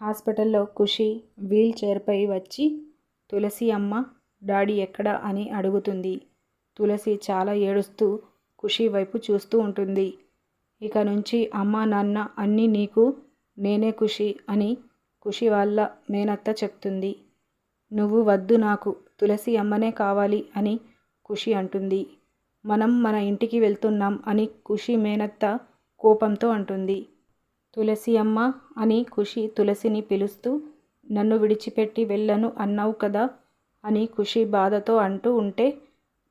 హాస్పిటల్లో ఖుషి వీల్ చైర్పై వచ్చి తులసి అమ్మ డాడీ ఎక్కడా అని అడుగుతుంది. తులసి చాలా ఏడుస్తూ ఖుషి వైపు చూస్తూ ఉంటుంది. ఇక నుంచి అమ్మా నాన్న అన్నీ నీకు నేనే ఖుషి అని ఖుషి వాళ్ళ మేనత్త చెప్తుంది. నువ్వు వద్దు, నాకు తులసి అమ్మనే కావాలి అని ఖుషి అంటుంది. మనం మన ఇంటికి వెళ్తున్నాం అని ఖుషి మేనత్త కోపంతో అంటుంది. తులసి అమ్మ అని ఖుషి తులసిని పిలుస్తూ నన్ను విడిచిపెట్టి వెళ్ళను అన్నావు కదా అని ఖుషి బాధతో అంటూ ఉంటే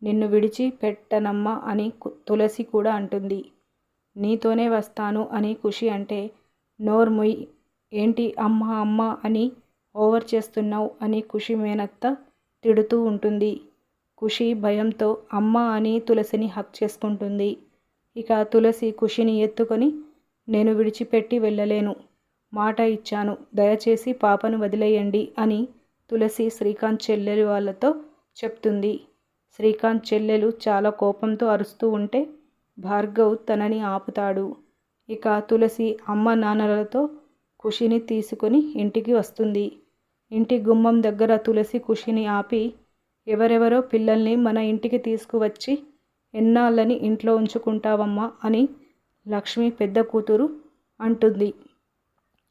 నిన్ను విడిచిపెట్టనమ్మా అని తులసి కూడా అంటుంది. నీతోనే వస్తాను అని ఖుషి అంటే నోర్ముయ్, ఏంటి అమ్మ అమ్మ అని ఓవర్ చేస్తున్నావు అని ఖుషి మేనత్త తిడుతూ ఉంటుంది. ఖుషి భయంతో అమ్మ అని తులసిని హక్ చేసుకుంటుంది. ఇక తులసి ఖుషిని ఎత్తుకొని నేను విడిచిపెట్టి వెళ్ళలేను, మాట ఇచ్చాను, దయచేసి పాపను వదిలేయండి అని తులసి శ్రీకాంత్ చెల్లెలు వాళ్ళతో చెప్తుంది. శ్రీకాంత్ చెల్లెలు చాలా కోపంతో అరుస్తూ ఉంటే భార్గవ్ తనని ఆపుతాడు. ఇక తులసి అమ్మ నాన్నలతో ఖుషిని తీసుకొని ఇంటికి వస్తుంది. ఇంటి గుమ్మం దగ్గర తులసి ఖుషిని ఆపి ఎవరెవరో పిల్లల్ని మన ఇంటికి తీసుకువచ్చి ఎన్నాళ్ళని ఇంట్లో ఉంచుకుంటావమ్మా అని లక్ష్మి పెద్ద కూతురు అంటుంది.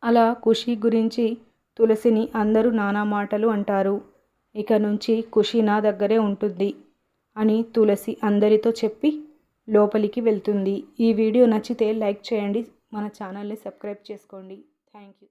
అలా ఖుషి గురించి తులసిని అందరూ నానా మాటలు అంటారు. ఇక నుంచి ఖుషి నా దగ్గరే ఉంటుంది అని తులసి అందరితో చెప్పి లోపలికి వెళ్తుంది. ఈ వీడియో నచ్చితే లైక్ చేయండి, మన ఛానల్ని సబ్స్క్రైబ్ చేసుకోండి. Thank you.